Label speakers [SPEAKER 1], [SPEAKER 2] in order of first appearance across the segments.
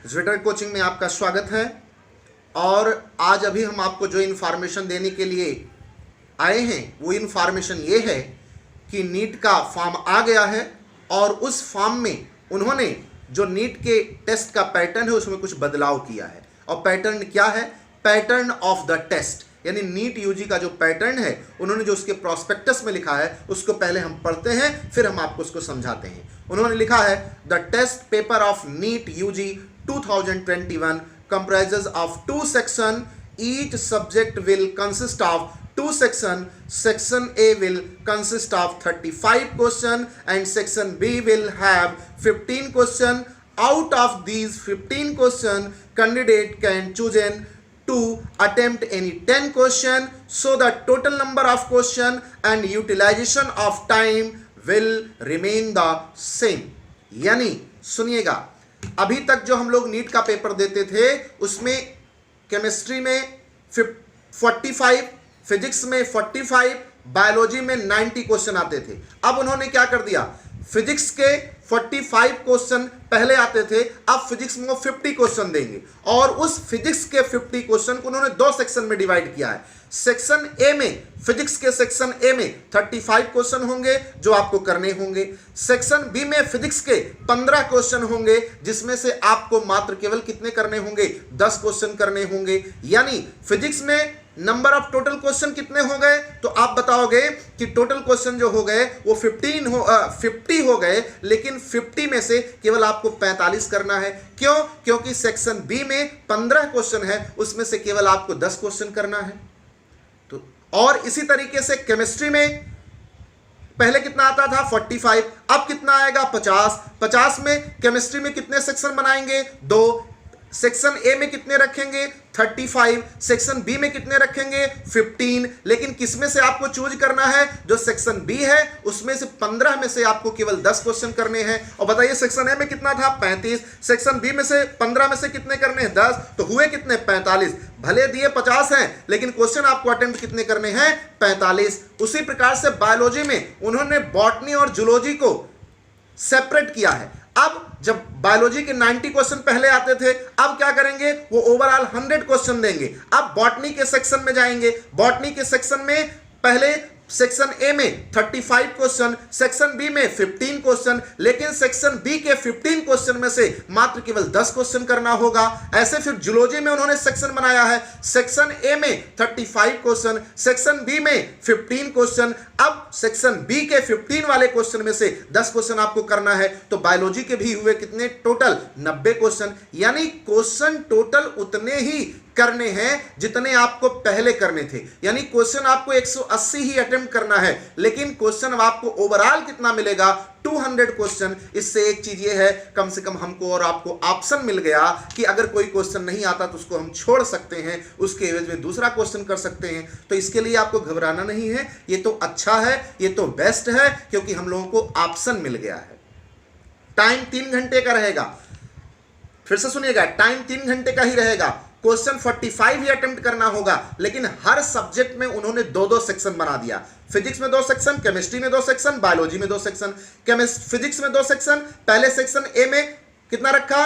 [SPEAKER 1] Zwitter coaching में आपका स्वागत है। और आज अभी हम आपको जो इन्फॉर्मेशन देने के लिए आए हैं वो इन्फॉर्मेशन ये है कि नीट का फॉर्म आ गया है और उस फॉर्म में उन्होंने जो नीट के टेस्ट का पैटर्न है उसमें कुछ बदलाव किया है। और पैटर्न क्या है? पैटर्न ऑफ द टेस्ट, यानी नीट यूजी का जो पैटर्न है उन्होंने जो उसके प्रोस्पेक्टस में लिखा है उसको पहले हम पढ़ते हैं, फिर हम आपको उसको समझाते हैं। उन्होंने लिखा है the test paper of NEET UG 2021 comprises of 2 sections. Each subject will consist of 2 sections. Section A will consist of 35 questions and section B will have 15 questions. Out of these 15 questions, candidate can choose to attempt any 10 questions. So the total number of questions and utilization of time will remain the same. यानी सुनिएगा, अभी तक जो हम लोग NEET का paper देते थे उसमें केमिस्ट्री में 45, फिजिक्स में 45, बायोलॉजी में 90 क्वेश्चन आते थे। अब उन्होंने क्या कर दिया, फिजिक्स के 45 क्वेश्चन पहले आते थे, अब फिजिक्स में वो 50 क्वेश्चन देंगे और उस फिजिक्स के 50 क्वेश्चन को उन्होंने 2 सेक्शन में डिवाइड किया है। सेक्शन ए में, फिजिक्स के सेक्शन ए में 35 क्वेश्चन होंगे जो आपको करने होंगे। सेक्शन बी में फिजिक्स के 15 क्वेश्चन होंगे जिसमें से आपको मात्र केवल कितने करने होंगे? 10 क्वेश्चन करने होंगे। यानी फिजिक्स में नंबर ऑफ टोटल क्वेश्चन कितने हो गए? तो आप बताओगे कि टोटल क्वेश्चन जो हो गए वो 50 हो गए, लेकिन 50 में से केवल आपको 45 करना है। क्यों? क्योंकि सेक्शन बी में 15 क्वेश्चन है, उसमें से केवल आपको 10 क्वेश्चन करना है। तो और इसी तरीके से केमिस्ट्री में पहले कितना आता था? 45, अब कितना आएगा? 50। 50 में केमिस्ट्री में कितने सेक्शन बनाएंगे? 2। सेक्शन ए में कितने रखेंगे? 35। सेक्शन बी में कितने रखेंगे? 15। लेकिन किसमें से आपको चूज करना है? जो सेक्शन बी है उसमें से 15 में से आपको केवल 10 क्वेश्चन करने हैं। और बताइए सेक्शन ए में कितना था? 35। सेक्शन बी में से 15 में से कितने करने हैं? 10। तो हुए कितने? 45। भले दिए 50 हैं लेकिन क्वेश्चन आपको अटेम्प्ट कितने करने हैं? 45। उसी प्रकार से बायोलॉजी में उन्होंने बॉटनी और जूलॉजी को सेपरेट किया है। अब जब बायोलॉजी के 90 क्वेश्चन पहले आते थे, अब क्या करेंगे? वो ओवरऑल 100 क्वेश्चन देंगे। अब बॉटनी के सेक्शन में जाएंगे। बॉटनी के सेक्शन में पहले सेक्शन ए में 35 क्वेश्चन, सेक्शन बी में 15 क्वेश्चन, लेकिन सेक्शन बी के 15 क्वेश्चन में से मात्र केवल 10 क्वेश्चन करना होगा। ऐसे फिर जूलॉजी में उन्होंने सेक्शन बनाया है, सेक्शन ए में 35 क्वेश्चन, सेक्शन बी में 15 क्वेश्चन। अब सेक्शन बी के 15 वाले क्वेश्चन में से 10 क्वेश्चन आपको करना है। तो बायोलॉजी के भी हुए कितने? Total 90 question. यानी क्वेश्चन टोटल उतने ही करने हैं जितने आपको पहले करने थे। यानी क्वेश्चन आपको 180 ही अटेम्प्ट करना है, लेकिन क्वेश्चन आपको ओवरऑल कितना मिलेगा? 200 क्वेश्चन। इससे एक चीज ये है, कम से कम हमको और आपको ऑप्शन मिल गया कि अगर कोई क्वेश्चन नहीं आता तो उसको हम छोड़ सकते हैं, उसके एवज में दूसरा क्वेश्चन कर सकते हैं। तो इसके लिए आपको घबराना नहीं है, ये तो अच्छा है, ये तो बेस्ट है, क्योंकि हम लोगों को ऑप्शन मिल गया है। टाइम 3 घंटे का रहेगा। फिर से सुनिएगा, टाइम 3 घंटे का ही रहेगा। क्वेश्चन 45 ही अटेम्प्ट करना होगा, लेकिन हर सब्जेक्ट में उन्होंने 2-2 सेक्शन बना दिया। फिजिक्स में 2 सेक्शन, केमिस्ट्री में 2 सेक्शन, बायोलॉजी में 2 सेक्शन। फिजिक्स में 2 सेक्शन, पहले सेक्शन ए में कितना रखा?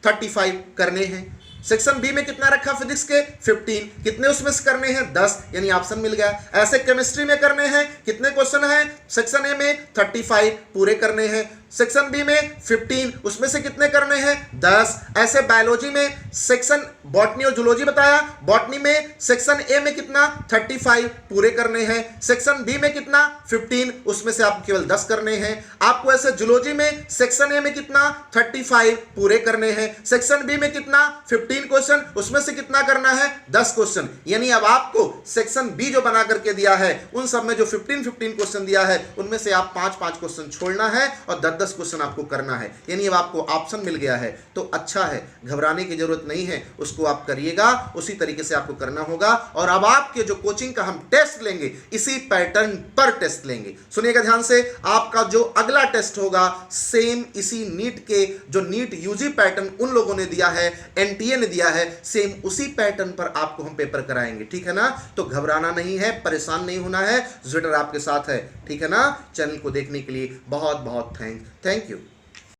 [SPEAKER 1] 35 करने हैं। सेक्शन बी में कितना रखा? फिजिक्स के 15, कितने उसमें से करने हैं? 10। यानी ऑप्शन मिल गया। ऐसे केमिस्ट्री में करने हैं, कितने क्वेश्चन हैं? सेक्शन ए में 35 पूरे करने हैं, सेक्शन बी में 15, उसमें से कितने करने हैं? 10। ऐसे बायोलॉजी में सेक्शन बॉटनी और जूलॉजी बताया, बॉटनी में सेक्शन ए में कितना? 35 पूरे करने हैं, सेक्शन बी में कितना? 15, उसमें से आपको केवल 10 करने हैं। आपको ऐसे जूलॉजी में सेक्शन ए में कितना? 35 पूरे करने हैं, सेक्शन बी में कितना? 15 क्वेश्चन, उसमें से कितना करना है? 10 क्वेश्चन। यानी अब आपको सेक्शन बी जो बना करके दिया है उन सब में जो 15 क्वेश्चन दिया है उनमें से आप 5 क्वेश्चन छोड़ना है और 10 क्वेश्चन आपको करना है। यानी अब आपको ऑप्शन मिल गया है, तो अच्छा है, घबराने की जरूरत नहीं है, उसको आप करिएगा, उसी तरीके से आपको करना होगा। और अब आपके जो कोचिंग का हम टेस्ट लेंगे इसी पैटर्न पर टेस्ट लेंगे। सुनिएगा ध्यान से, आपका जो अगला टेस्ट होगा सेम इसी नीट के जो नीट यूजी पैटर्न उन लोगों ने दिया है, एनटीए ने दिया है, सेम उसी पैटर्न पर आपको हम पेपर कराएंगे। ठीक है ना? तो घबराना नहीं है, परेशान नहीं होना है, ज्विटर आपके साथ है। ठीक है ना? चैनल को देखने के लिए बहुत बहुत थैंक यू।